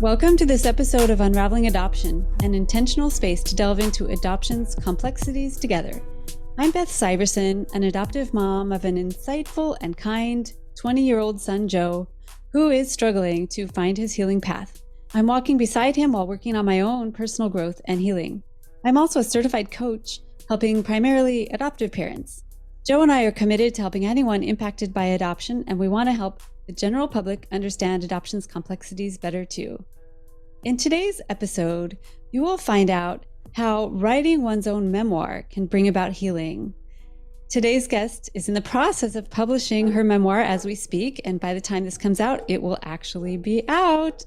Welcome to this episode of Unraveling Adoption, an intentional space to delve into adoption's complexities together. I'm Beth Syverson, an adoptive mom of an insightful and kind 20-year-old son, Joe, who is struggling to find his healing path. I'm walking beside him while working on my own personal growth and healing. I'm also a certified coach, helping primarily adoptive parents. Joe and I are committed to helping anyone impacted by adoption, and we want to help the general public understand adoption's complexities better too. In today's episode, you will find out how writing one's own memoir can bring about healing. Today's guest is in the process of publishing her memoir as we speak, and by the time this comes out, it will actually be out.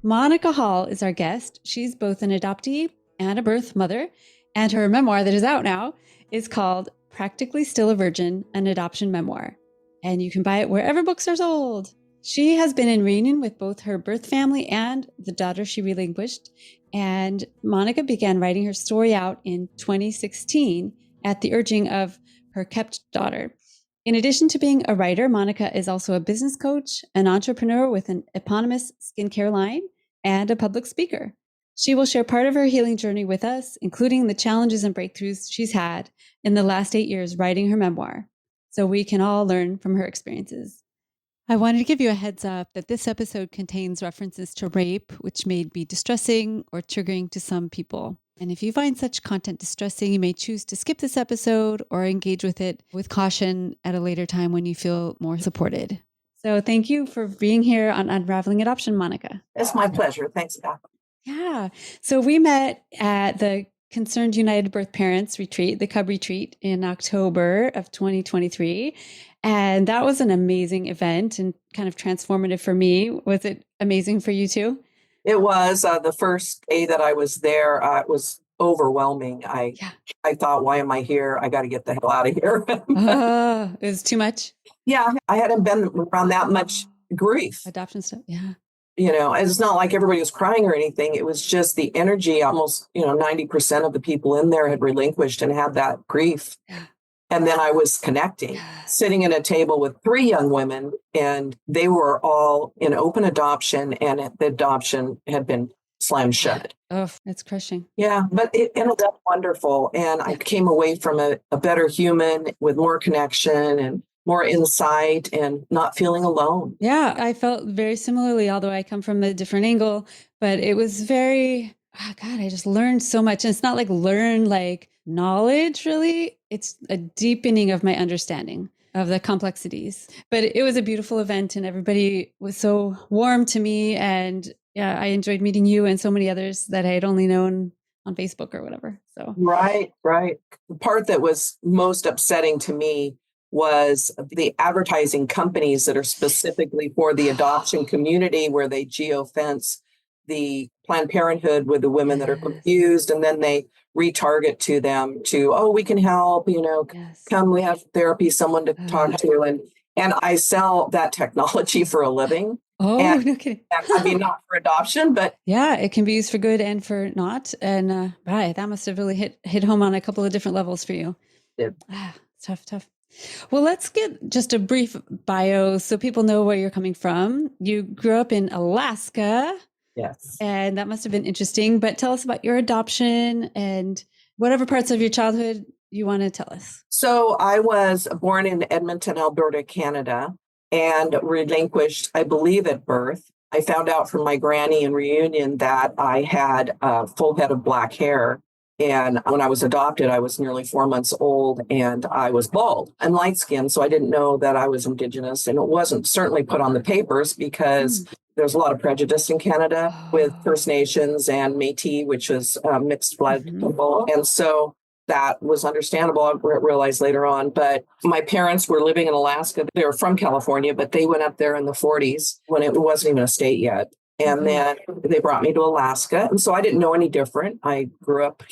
Monica Hall is our guest. She's both an adoptee and a birth mother, and her memoir that is out now is called Practically Still a Virgin, an Adoption Memoir. And you can buy it wherever books are sold. She has been in reunion with both her birth family and the daughter she relinquished. And Monica began writing her story out in 2016 at the urging of her kept daughter. In addition to being a writer, Monica is also a business coach, an entrepreneur with an eponymous skincare line, and a public speaker. She will share part of her healing journey with us, including the challenges and breakthroughs she's had in the last 8 years writing her memoir, so we can all learn from her experiences. I wanted to give you a heads up that this episode contains references to rape, which may be distressing or triggering to some people. And if you find such content distressing, you may choose to skip this episode or engage with it with caution at a later time when you feel more supported. So thank you for being here on Unraveling Adoption, Monica. It's my pleasure. Thanks, Beth. Yeah. So we met at the Concerned United Birth Parents Retreat, the Cub Retreat, in October of 2023. And that was an amazing event and kind of transformative for me. Was it amazing for you too? It was the first day that I was there. It was overwhelming. I thought, why am I here? I got to get the hell out of here. It was too much. Yeah, I hadn't been around that much grief. Adoption stuff. Yeah. You know, it's not like everybody was crying or anything. It was just the energy. Almost, 90% of the people in there had relinquished and had that grief. Yeah. And then I was connecting, sitting at a table with 3 young women, and they were all in open adoption, and the adoption had been slammed shut. Oh, it's crushing. Yeah, but it ended up wonderful. And I came away from a better human with more connection and more insight and not feeling alone. Yeah, I felt very similarly, although I come from a different angle, but it was very, I just learned so much. And it's not like learn like knowledge, really. It's a deepening of my understanding of the complexities. But it was a beautiful event and everybody was so warm to me. And yeah, I enjoyed meeting you and so many others that I had only known on Facebook or whatever. So Right. The part that was most upsetting to me was the advertising companies that are specifically for the adoption community, where they geofence the Planned Parenthood with the women that are confused, and then they retarget to them to, oh, we can help, come, we have therapy, someone to talk to. And I sell that technology for a living. Oh, and, no kidding. I mean, not for adoption, but yeah, it can be used for good and for not. And right, that must have really hit home on a couple of different levels for you. Tough. Well, let's get just a brief bio so people know where you're coming from. You grew up in Alaska. Yes. And that must have been interesting. But tell us about your adoption and whatever parts of your childhood you want to tell us. So I was born in Edmonton, Alberta, Canada, and relinquished, I believe, at birth. I found out from my granny in reunion that I had a full head of black hair. And when I was adopted, I was nearly 4 months old and I was bald and light skinned. So I didn't know that I was Indigenous, and it wasn't certainly put on the papers because there's a lot of prejudice in Canada with First Nations and Métis, which is mixed blood people. And so that was understandable. I realized later on, but my parents were living in Alaska. They were from California, but they went up there in the 40s when it wasn't even a state yet. And then they brought me to Alaska. And so I didn't know any different. I grew up,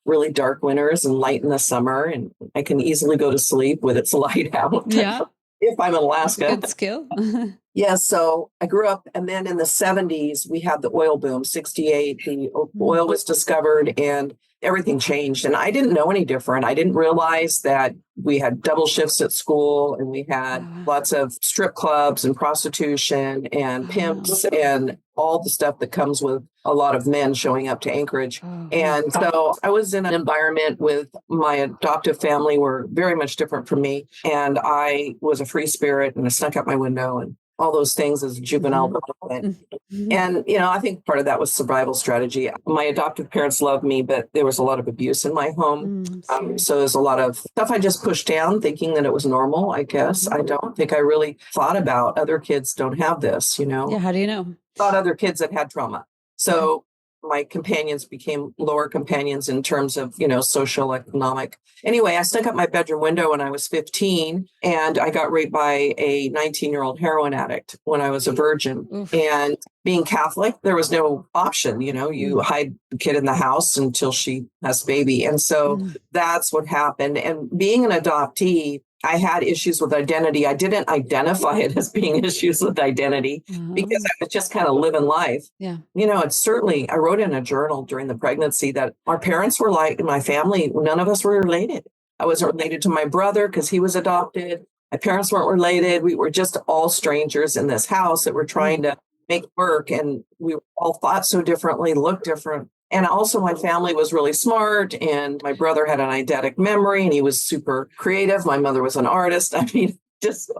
really dark winters and light in the summer. And I can easily go to sleep with its light out. Yeah. If I'm in Alaska. Good skill. Yeah. So I grew up. And then in the 70s, we had the oil boom, 68. The oil was discovered and everything changed. And I didn't know any different. I didn't realize that we had double shifts at school and we had lots of strip clubs and prostitution and pimps and all the stuff that comes with a lot of men showing up to Anchorage. And so I was in an environment with my adoptive family were very much different from me. And I was a free spirit and I snuck out my window and all those things as a juvenile delinquent. And, I think part of that was survival strategy. My adoptive parents loved me, but there was a lot of abuse in my home. So there's a lot of stuff I just pushed down thinking that it was normal, I guess. I don't think I really thought about other kids don't have this, Yeah, how do you know? Thought other kids that had trauma. So my companions became lower companions in terms of, social, economic. Anyway, I stuck up my bedroom window when I was 15 and I got raped by a 19-year-old heroin addict when I was a virgin. And being Catholic, there was no option, you hide the kid in the house until she has baby. And so that's what happened. And being an adoptee, I had issues with identity. I didn't identify it as being issues with identity because I was just kind of living life. Yeah. It's certainly, I wrote in a journal during the pregnancy that our parents were like, in my family, none of us were related. I wasn't related to my brother because he was adopted. My parents weren't related. We were just all strangers in this house that were trying to make work. And we all thought so differently, looked different. And also my family was really smart and my brother had an eidetic memory and he was super creative. My mother was an artist. I mean,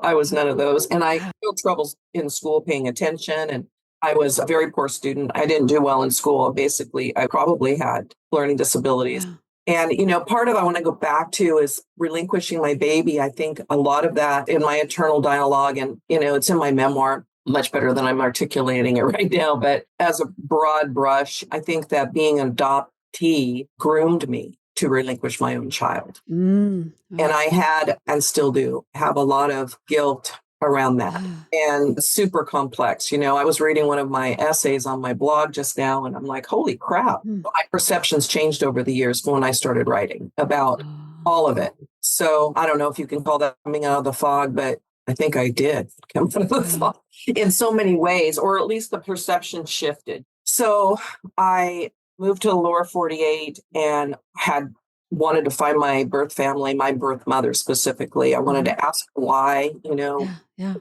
I was none of those. And I had trouble in school paying attention. And I was a very poor student. I didn't do well in school. Basically, I probably had learning disabilities. And, part of I want to go back to is relinquishing my baby. I think a lot of that in my internal dialogue and, it's in my memoir. Much better than I'm articulating it right now. But as a broad brush, I think that being an adoptee groomed me to relinquish my own child. And I had, and still do, have a lot of guilt around that and super complex. I was reading one of my essays on my blog just now, and I'm like, holy crap. My perceptions changed over the years when I started writing about all of it. So I don't know if you can call that coming out of the fog, but I think I did come out of the fog in so many ways, or at least the perception shifted. So I moved to the lower 48 and had wanted to find my birth family, my birth mother specifically. I wanted to ask why, it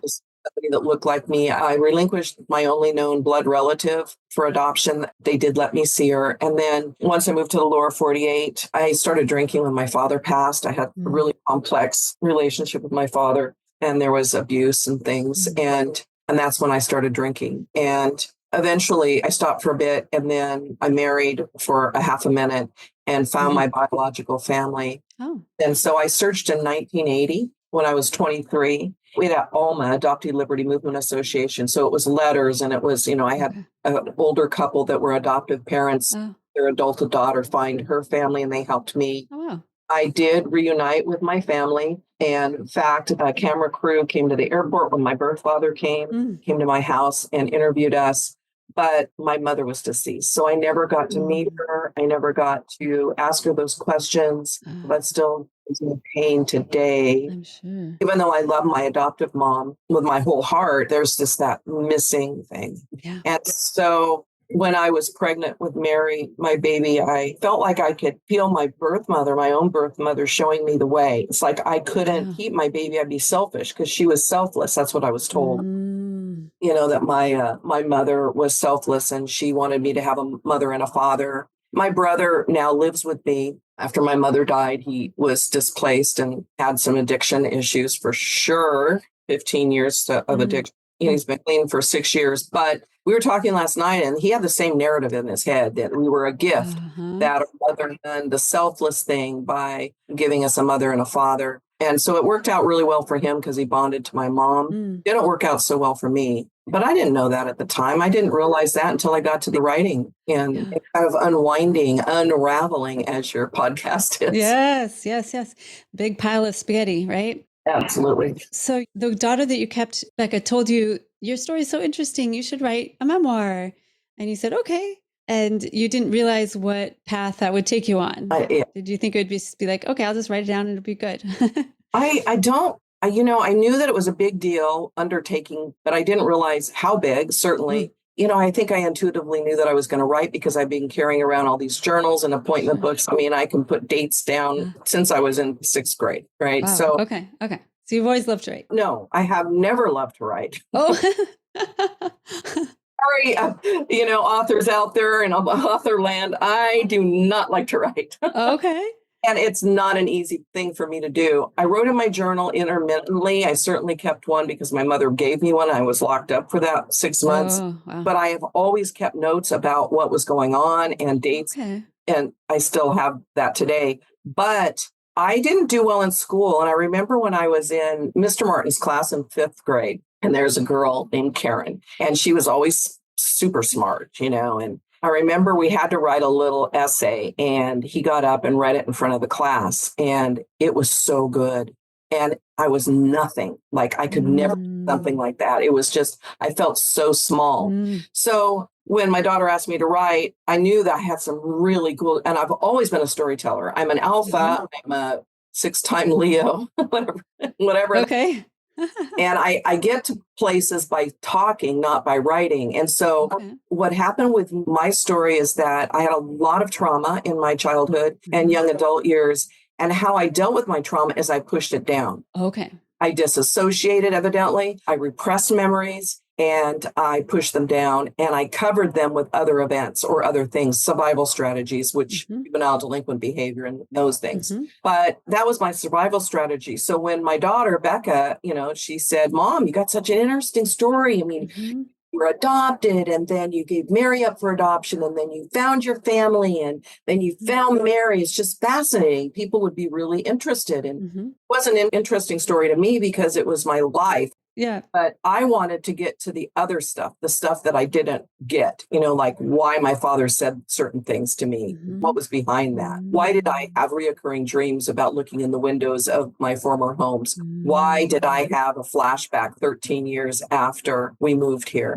was somebody that looked like me. I relinquished my only known blood relative for adoption. They did let me see her. And then once I moved to the lower 48, I started drinking when my father passed. I had a really complex relationship with my father. And there was abuse and things. And that's when I started drinking. And eventually I stopped for a bit. And then I married for a half a minute and found my biological family. And so I searched in 1980 when I was 23. We had ALMA, Adoptee Liberty Movement Association. So it was letters. And it was, I had an older couple that were adoptive parents. Their adult daughter find her family and they helped me. I did reunite with my family. And in fact, a camera crew came to the airport when my birth father came to my house and interviewed us. But my mother was deceased. So I never got to meet her. I never got to ask her those questions, but still is in pain today. I'm sure. Even though I love my adoptive mom with my whole heart, there's just that missing thing. Yeah. And so when I was pregnant with Mary, my baby, I felt like I could feel my birth mother, my own birth mother, showing me the way. It's like I couldn't keep my baby. I'd be selfish because she was selfless. That's what I was told. That my mother was selfless and she wanted me to have a mother and a father. My brother now lives with me. After my mother died, he was displaced and had some addiction issues for sure. 15 years of addiction. He's been clean for 6 years, but we were talking last night and he had the same narrative in his head that we were a gift, that our mother done the selfless thing by giving us a mother and a father. And so it worked out really well for him because he bonded to my mom. Didn't work out so well for me, but I didn't know that at the time. I didn't realize that until I got to the writing and kind of unwinding, unraveling, as your podcast is. Yes. Big pile of spaghetti, right? Absolutely. So the daughter that you kept, Becca, told you, your story is so interesting. You should write a memoir. And you said, okay. And you didn't realize what path that would take you on. Did you think it would be like, okay, I'll just write it down and it'll be good? I don't. I knew that it was a big deal undertaking, but I didn't realize how big, certainly. I think I intuitively knew that I was going to write because I've been carrying around all these journals and appointment books. I mean, I can put dates down since I was in 6th grade, right? Wow. So, okay. So you've always loved to write? No, I have never loved to write. Oh. sorry, authors out there in author land, I do not like to write. Okay. And it's not an easy thing for me to do. I wrote in my journal intermittently. I certainly kept one because my mother gave me one. I was locked up for that 6 months. Oh, wow. But I have always kept notes about what was going on and dates. Okay. And I still have that today. But I didn't do well in school. And I remember when I was in Mr. Martin's class in 5th grade, and there's a girl named Karen, and she was always super smart, and I remember we had to write a little essay, and he got up and read it in front of the class, and it was so good. And I was nothing. Like I could never do something like that. It was just, I felt so small. So when my daughter asked me to write, I knew that I had some really cool, and I've always been a storyteller. I'm an alpha. I'm a 6-time Leo, whatever. Okay. And I get to places by talking, not by writing. And so what happened with my story is that I had a lot of trauma in my childhood and young adult years. And how I dealt with my trauma is I pushed it down. Okay. I disassociated, evidently. I repressed memories and I pushed them down, and I covered them with other events or other things, survival strategies, which juvenile delinquent behavior and those things. But that was my survival strategy. So when my daughter, Becca, she said, "Mom, you got such an interesting story. I mean, you were adopted, and then you gave Mary up for adoption, and then you found your family, and then you found Mary. It's just fascinating. People would be really interested." And it wasn't an interesting story to me because it was my life. Yeah. But I wanted to get to the other stuff, the stuff that I didn't get, like why my father said certain things to me. What was behind that? Why did I have reoccurring dreams about looking in the windows of my former homes? Why did I have a flashback 13 years after we moved here?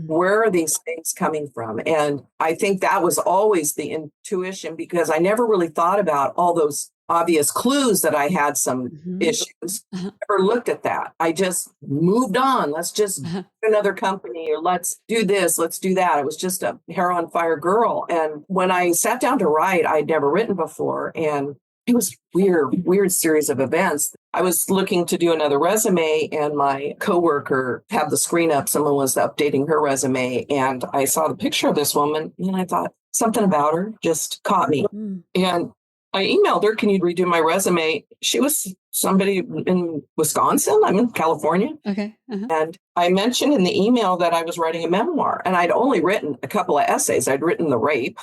Where are these things coming from? And I think that was always the intuition, because I never really thought about all those obvious clues that I had some issues. Never looked at that. I just moved on. Let's just another company, or let's do this, let's do that. I was just a hair on fire girl. And when I sat down to write, I'd never written before. And it was weird series of events. I was looking to do another resume, and my coworker had the screen up. Someone was updating her resume, and I saw the picture of this woman, and I thought something about her just caught me. And I emailed her, "Can you redo my resume?" She was somebody in Wisconsin. I'm in California. Okay. And I mentioned in the email that I was writing a memoir, and I'd only written a couple of essays. I'd written the rape.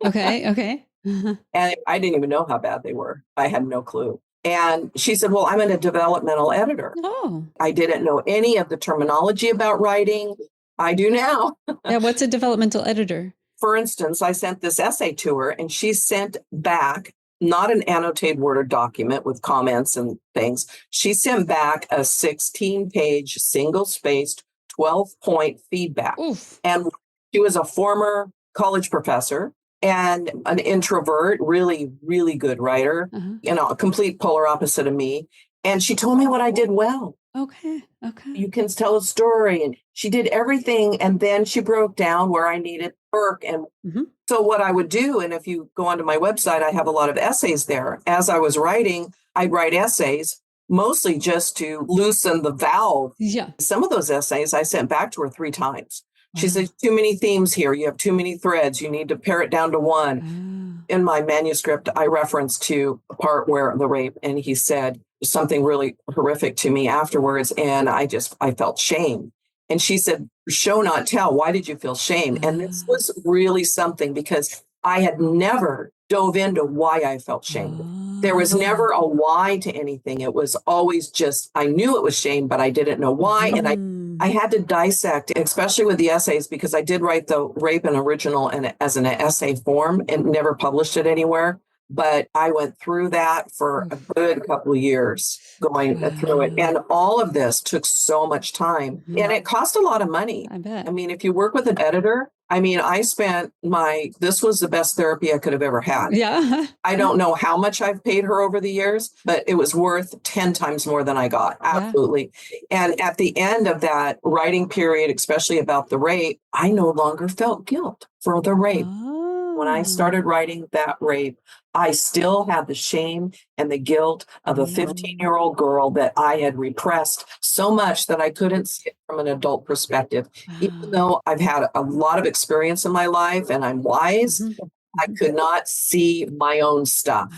Okay. And I didn't even know how bad they were. I had no clue. And she said, "Well, I'm a developmental editor." Oh. I didn't know any of the terminology about writing. I do now. Yeah. What's a developmental editor? For instance, I sent this essay to her, and she sent back not an annotated Word document with comments and things. She sent back a 16-page, single-spaced, 12-point feedback. Oof. And she was a former college professor and an introvert, really, really good writer, a complete polar opposite of me. And she told me what I did well. Okay. You can tell a story. And she did everything. And then she broke down where I needed work. And so what I would do, and if you go onto my website, I have a lot of essays there. As I was writing, I'd write essays, mostly just to loosen the valve. Yeah. Some of those essays I sent back to her 3 times. She said, "Too many themes here. You have too many threads. You need to pare it down to one." In my manuscript, I referenced to a part where the rape, and he said something really horrific to me afterwards. And I felt shame. And she said, "Show not tell. Why did you feel shame?" And this was really something, because I had never dove into why I felt shame. There was never a why to anything. It was always just, I knew it was shame, but I didn't know why. And I had to dissect, especially with the essays, because I did write the rape and original and as an essay form and never published it anywhere. But I went through that for a good couple of years going through it. And all of this took so much time, and it cost a lot of money. I bet. I mean, if you work with an editor, I spent this was the best therapy I could have ever had. Yeah. I don't know how much I've paid her over the years, but it was worth 10 times more than I got. Absolutely. Yeah. And at the end of that writing period, especially about the rape, I no longer felt guilt for the rape. when I started writing that rape, I still had the shame and the guilt of a 15-year-old girl that I had repressed so much that I couldn't see it from an adult perspective. Even though I've had a lot of experience in my life and I'm wise, I could not see my own stuff.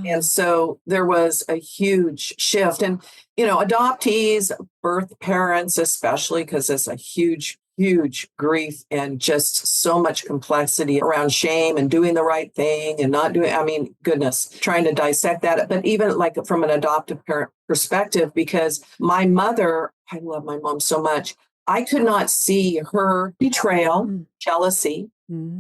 And so there was a huge shift. And, adoptees, birth parents, especially, because it's a huge grief and just so much complexity around shame and doing the right thing and not doing, goodness, trying to dissect that. But even like from an adoptive parent perspective, because my mother, I love my mom so much, I could not see her betrayal, jealousy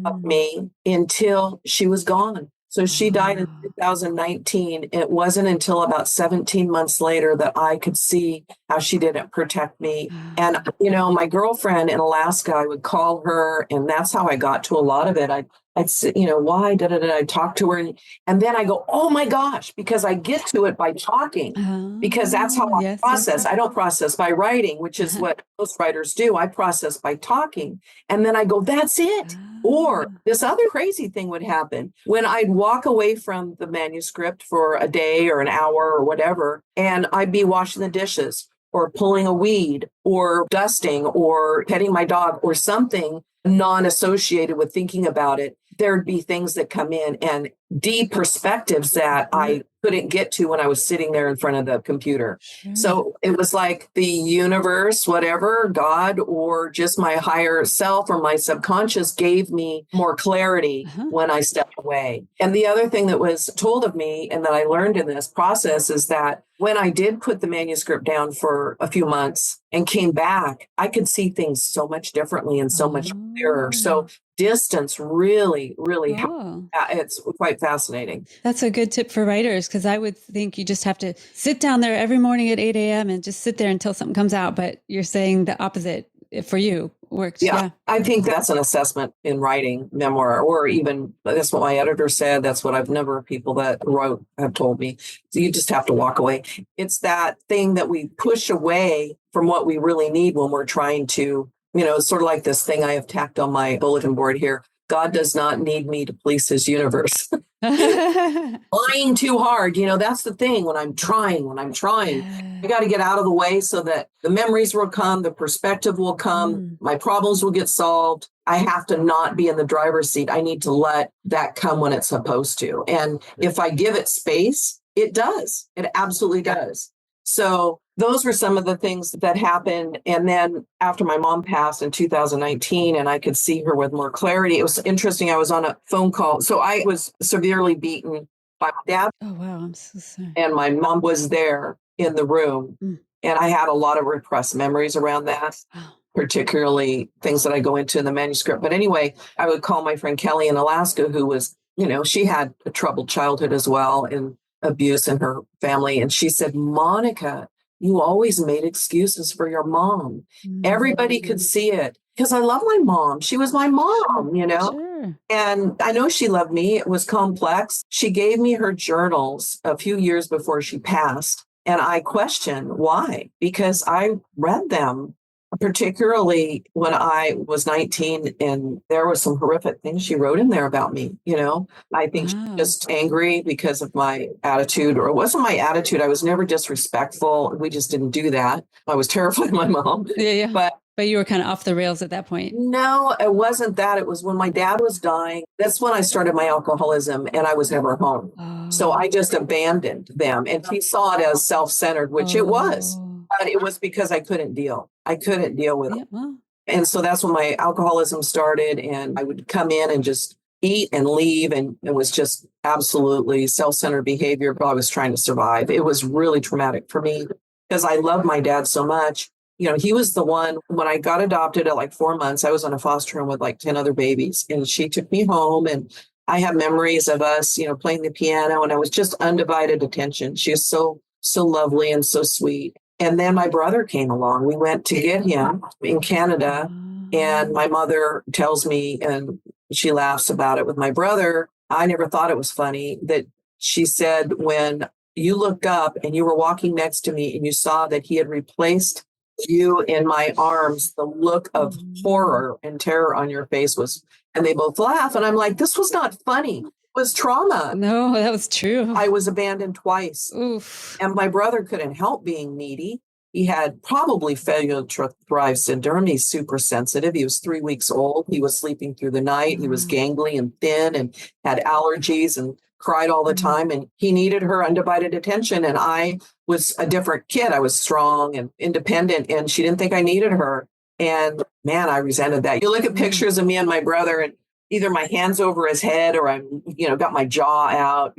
of me until she was gone. So she died in 2019. It wasn't until about 17 months later that I could see how she didn't protect me. And, my girlfriend in Alaska, I would call her, and that's how I got to a lot of it. I'd say, why? I'd talk to her. And then I go, oh my gosh, because I get to it by talking, because that's how I process. I don't process by writing, which is what most writers do. I process by talking. And then I go, that's it. Or this other crazy thing would happen when I'd walk away from the manuscript for a day or an hour or whatever, and I'd be washing the dishes or pulling a weed or dusting or petting my dog or something non-associated with thinking about it. There'd be things that come in and deep perspectives that I couldn't get to when I was sitting there in front of the computer. So it was like the universe, whatever, God, or just my higher self or my subconscious gave me more clarity when I stepped away. And the other thing that was told of me and that I learned in this process is that when I did put the manuscript down for a few months and came back, I could see things so much differently and so much clearer. So distance really helped. It's quite fascinating. That's a good tip for writers, because I would think you just have to sit down there every morning at 8 a.m. and just sit there until something comes out. But you're saying the opposite for you worked. Yeah. I think that's an assessment in writing memoir, or even that's what my editor said. That's what I've never people that wrote have told me. So you just have to walk away. It's that thing that we push away from what we really need when we're trying to, it's sort of like this thing I have tacked on my bulletin board here. God does not need me to police his universe. Trying too hard. That's the thing when I'm trying, I got to get out of the way so that the memories will come, the perspective will come, my problems will get solved. I have to not be in the driver's seat. I need to let that come when it's supposed to. And if I give it space, it does. It absolutely does. So those were some of the things that happened. And then after my mom passed in 2019 and I could see her with more clarity, it was interesting. I was on a phone call. So I was severely beaten by my dad. Oh, wow. I'm so sorry. And my mom was there in the room. And I had a lot of repressed memories around that, particularly things that I go into in the manuscript. But anyway, I would call my friend Kelly in Alaska, who was, she had a troubled childhood as well and abuse in her family. And she said, Monica, you always made excuses for your mom. Everybody could see it because I love my mom. She was my mom, Sure. And I know she loved me. It was complex. She gave me her journals a few years before she passed. And I questioned why, because I read them, particularly when I was 19, and there were some horrific things she wrote in there about me. I think she was just angry because of my attitude, or it wasn't my attitude. I was never disrespectful. We just didn't do that. I was terrified of my mom. Yeah. But you were kind of off the rails at that point. No, it wasn't that. It was when my dad was dying. That's when I started my alcoholism and I was never home. So I just abandoned them. And he saw it as self-centered, which it was. But it was because I couldn't deal. I couldn't deal with it. And so that's when my alcoholism started. And I would come in and just eat and leave. And it was just absolutely self-centered behavior. But I was trying to survive. It was really traumatic for me because I loved my dad so much. He was the one, when I got adopted at like 4 months, I was in a foster home with like 10 other babies. And she took me home and I have memories of us, playing the piano, and I was just undivided attention. She was so lovely and so sweet. And then my brother came along. We went to get him in Canada. And my mother tells me, and she laughs about it with my brother. I never thought it was funny that she said, when you looked up and you were walking next to me and you saw that he had replaced you in my arms, the look of Mhm. horror and terror on your face was, and they both laugh. And I'm like, this was not funny. It was trauma. No, that was true. I was abandoned twice. Oof. And my brother couldn't help being needy. He had probably failure to thrive syndrome. He's super sensitive. He was 3 weeks old. He was sleeping through the night. He was Wow. gangly and thin and had allergies and cried all the Mhm. time. And he needed her undivided attention. And I was a different kid. I was strong and independent, and she didn't think I needed her. And man, I resented that. You look at Mm. pictures of me and my brother, and either my hands over his head or I'm, got my jaw out,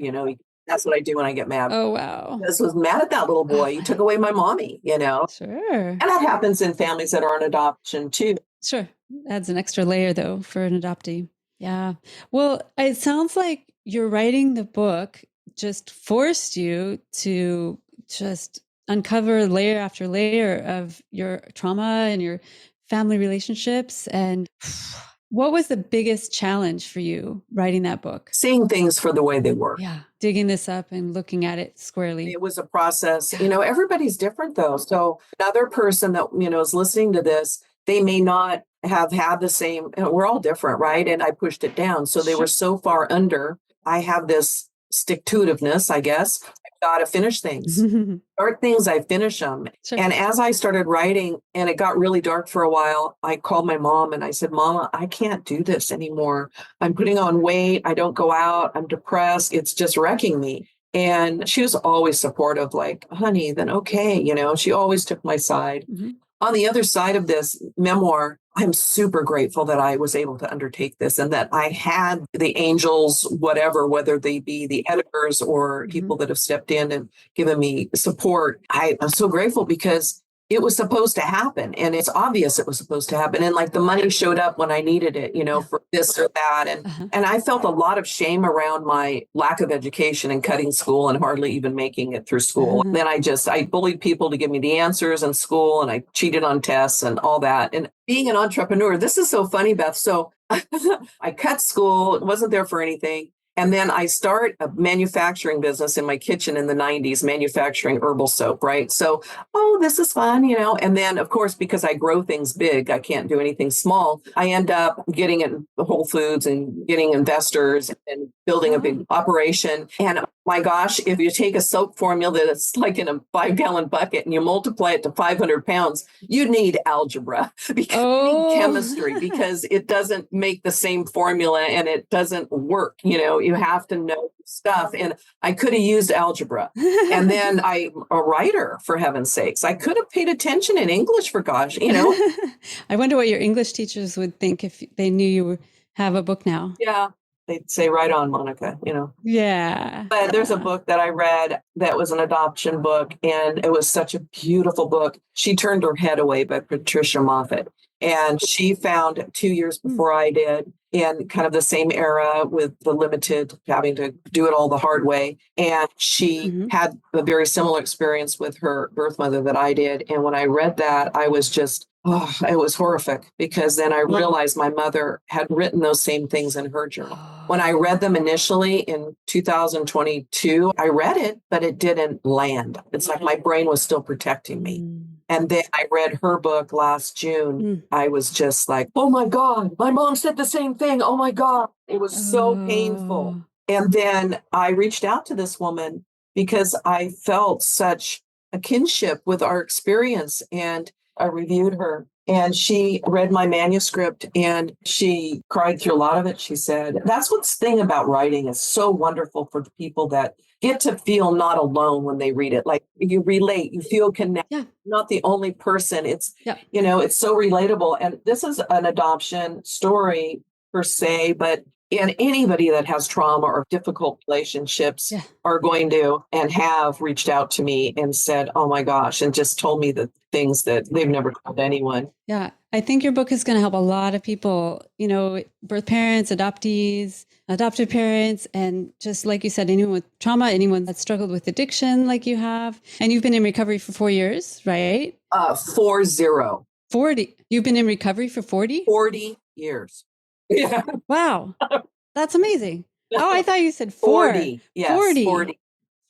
that's what I do when I get mad. Oh, wow. Just was mad at that little boy. Oh, You wow. took away my mommy. Sure. And that happens in families that are on adoption too. Sure. Adds an extra layer though for an adoptee. Yeah. Well, it sounds like you're writing the book just forced you to just uncover layer after layer of your trauma and your family relationships. And what was the biggest challenge for you writing that book? Seeing things for the way they were. Yeah. Digging this up and looking at it squarely. It was a process. Yeah. Everybody's different though. So another person that, is listening to this, they may not have had the same, we're all different, right? And I pushed it down. So they were so far under. I have this stick to itiveness, I guess. I've got to finish things. Start things, I finish them. Sure. And as I started writing and it got really dark for a while, I called my mom and I said, Mama, I can't do this anymore. I'm putting on weight. I don't go out. I'm depressed. It's just wrecking me. And she was always supportive, like, honey, then okay. She always took my side. Mhm. On the other side of this memoir, I'm super grateful that I was able to undertake this and that I had the angels, whatever, whether they be the editors or people that have stepped in and given me support. I'm so grateful because it was supposed to happen. And it's obvious it was supposed to happen. And like the money showed up when I needed it, for this or that. And I felt a lot of shame around my lack of education and cutting school and hardly even making it through school. And then I bullied people to give me the answers in school, and I cheated on tests and all that. And being an entrepreneur, this is so funny, Beth. So I cut school, wasn't there for anything. And then I start a manufacturing business in my kitchen in the 90s, manufacturing herbal soap, right? So, this is fun, And then, of course, because I grow things big, I can't do anything small. I end up getting in Whole Foods and getting investors and building a big operation. And my gosh, if you take a soap formula that's like in a 5-gallon bucket and you multiply it to 500 pounds, you need algebra because you need chemistry because it doesn't make the same formula and it doesn't work. You have to know stuff. And I could have used algebra. And then I'm a writer, for heaven's sakes. I could have paid attention in English, for gosh, I wonder what your English teachers would think if they knew you have a book now. Yeah. They'd say, right on, Monica, Yeah. But there's a book that I read that was an adoption book, and it was such a beautiful book. She Turned Her Head Away by Patricia Moffat. And she found 2 years before I did, in kind of the same era with the limited, having to do it all the hard way. And she had a very similar experience with her birth mother that I did. And when I read that, I was just, it was horrific, because then I realized my mother had written those same things in her journal. When I read them initially in 2022, I read it, but it didn't land. It's like my brain was still protecting me. And then I read her book last June. I was just like, oh my God, my mom said the same thing. Oh my God. It was so painful. And then I reached out to this woman because I felt such a kinship with our experience. And I reviewed her, and she read my manuscript and she cried through a lot of it. She said, that's what's the thing about writing is so wonderful for the people that get to feel not alone when they read it. Like you relate, you feel connected. Yeah. Not the only person. It's, it's so relatable. And this is an adoption story per se, but and anybody that has trauma or difficult relationships are going to and have reached out to me and said, oh my gosh, and just told me the things that they've never told anyone. Yeah. I think your book is going to help a lot of people, birth parents, adoptees, adoptive parents, and just like you said, anyone with trauma, anyone that struggled with addiction like you have. And you've been in recovery for 4 years, right? 40. You've been in recovery for 40? 40 years. Yeah. Wow. That's amazing. Oh, I thought you said 4. 40. Yes, 40.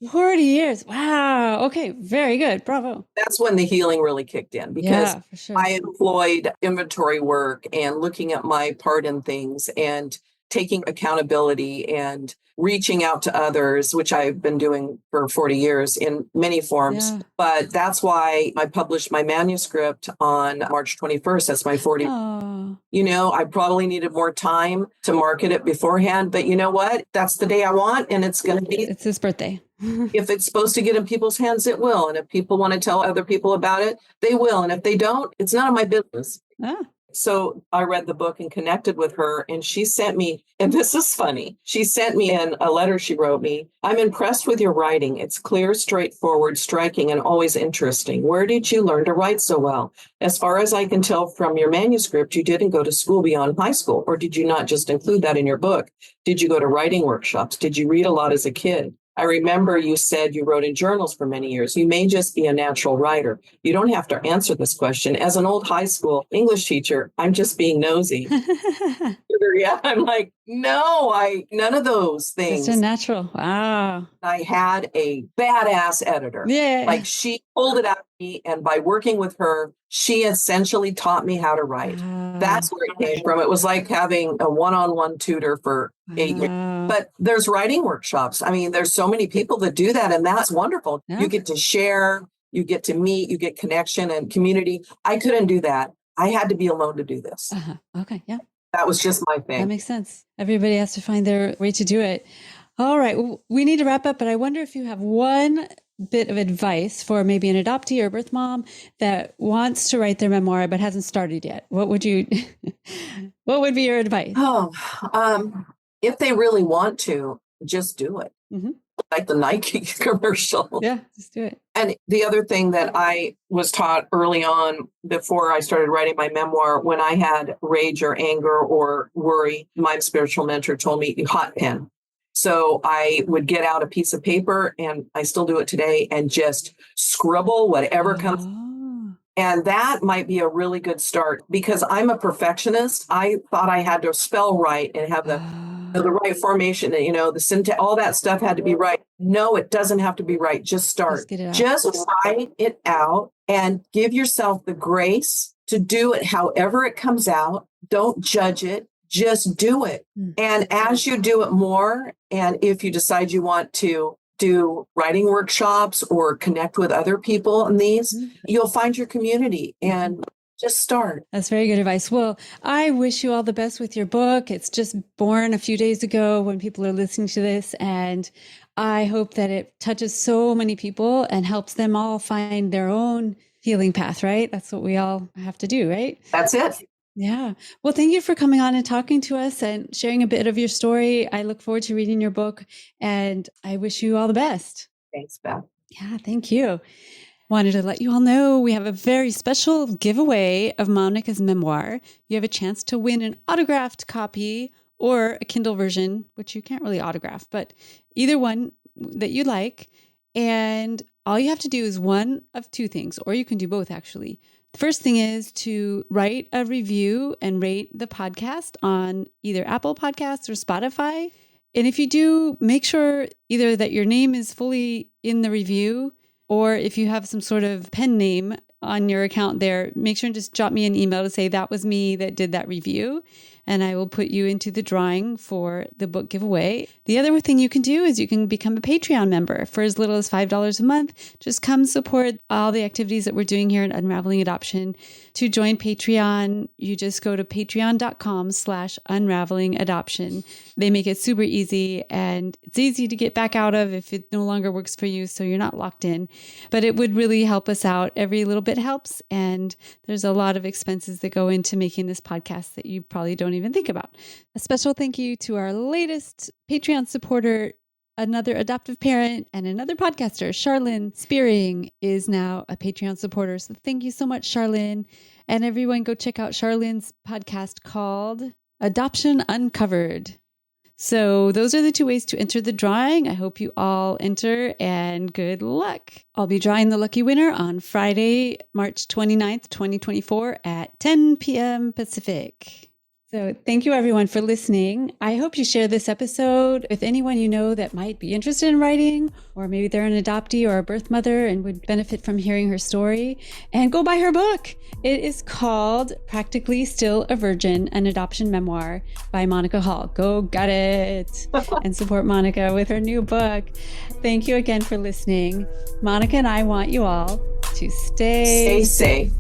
40 years. Wow. Okay. Very good. Bravo. That's when the healing really kicked in, because Yeah, for sure. I employed inventory work and looking at my part in things and taking accountability and reaching out to others, which I've been doing for 40 years in many forms. Yeah. But that's why I published my manuscript on March 21st. That's my 40th. Oh, I probably needed more time to market it beforehand, but you know what? That's the day I want, and it's going to be. it's his birthday. If it's supposed to get in people's hands, it will. And if people want to tell other people about it, they will. And if they don't, it's none of my business. Ah. So I read the book and connected with her, and she sent me, and this is funny. She sent me in a letter she wrote me. I'm impressed with your writing. It's clear, straightforward, striking, and always interesting. Where did you learn to write so well? As far as I can tell from your manuscript, you didn't go to school beyond high school, or did you not just include that in your book? Did you go to writing workshops? Did you read a lot as a kid? I remember you said you wrote in journals for many years. You may just be a natural writer. You don't have to answer this question. As an old high school English teacher, I'm just being nosy. Yeah, I'm like, no, none of those things. It's a natural. Wow. I had a badass editor. Yeah. Like, she pulled it out of me, and by working with her, she essentially taught me how to write. That's where it came from. It was like having a one-on-one tutor for 8 years. But there's writing workshops. I mean, there's so many people that do that, and that's wonderful. Yeah. You get to share, you get to meet, you get connection and community. I couldn't do that. I had to be alone to do this. Okay. Yeah. That was just my thing. That makes sense. Everybody has to find their way to do it. All right. Well, we need to wrap up, but I wonder if you have one bit of advice for maybe an adoptee or birth mom that wants to write their memoir but hasn't started yet. What would be your advice? If they really want to, just do it. Mm-hmm. Like the Nike commercial. Yeah, just do it. And the other thing that I was taught early on, before I started writing my memoir, when I had rage or anger or worry, my spiritual mentor told me, hot pen. So I would get out a piece of paper, and I still do it today, and just scribble whatever comes. And that might be a really good start, because I'm a perfectionist. I thought I had to spell right and have the right formation, the syntax, all that stuff had to be right. No, it doesn't have to be right. Just start. Just write it out and give yourself the grace to do it however it comes out. Don't judge it. Just do it. And as you do it more, and if you decide you want to do writing workshops or connect with other people in these, you'll find your community, and just start. That's very good advice. Well, I wish you all the best with your book. It's just born a few days ago when people are listening to this, and I hope that it touches so many people and helps them all find their own healing path, right? That's what we all have to do, right? That's it. Yeah. Well, thank you for coming on and talking to us and sharing a bit of your story. I look forward to reading your book, and I wish you all the best. Thanks, Beth. Yeah, thank you. Wanted to let you all know we have a very special giveaway of Monica's memoir. You have a chance to win an autographed copy or a Kindle version, which you can't really autograph, but either one that you like. And all you have to do is one of two things, or you can do both, actually. The first thing is to write a review and rate the podcast on either Apple Podcasts or Spotify. And if you do, make sure either that your name is fully in the review, or if you have some sort of pen name on your account there, make sure and just drop me an email to say that was me that did that review, and I will put you into the drawing for the book giveaway. The other thing you can do is you can become a Patreon member for as little as $5 a month. Just come support all the activities that we're doing here at Unraveling Adoption. To join Patreon, you just go to patreon.com/unraveling adoption. They make it super easy, and it's easy to get back out of if it no longer works for you, so you're not locked in. But it would really help us out. Every little bit helps, and there's a lot of expenses that go into making this podcast that you probably don't even think about. A special thank you to our latest Patreon supporter, another adoptive parent and another podcaster. Charlene Spearing is now a Patreon supporter. So thank you so much, Charlene. And everyone go check out Charlene's podcast called Adoption Uncovered. So those are the two ways to enter the drawing. I hope you all enter, and good luck. I'll be drawing the lucky winner on Friday, March 29th, 2024 at 10 p.m. Pacific. So thank you everyone for listening. I hope you share this episode with anyone you know that might be interested in writing, or maybe they're an adoptee or a birth mother and would benefit from hearing her story. And go buy her book. It is called Practically Still a Virgin, an Adoption Memoir by Monica Hall. Go get it and support Monica with her new book. Thank you again for listening. Monica and I want you all to stay safe.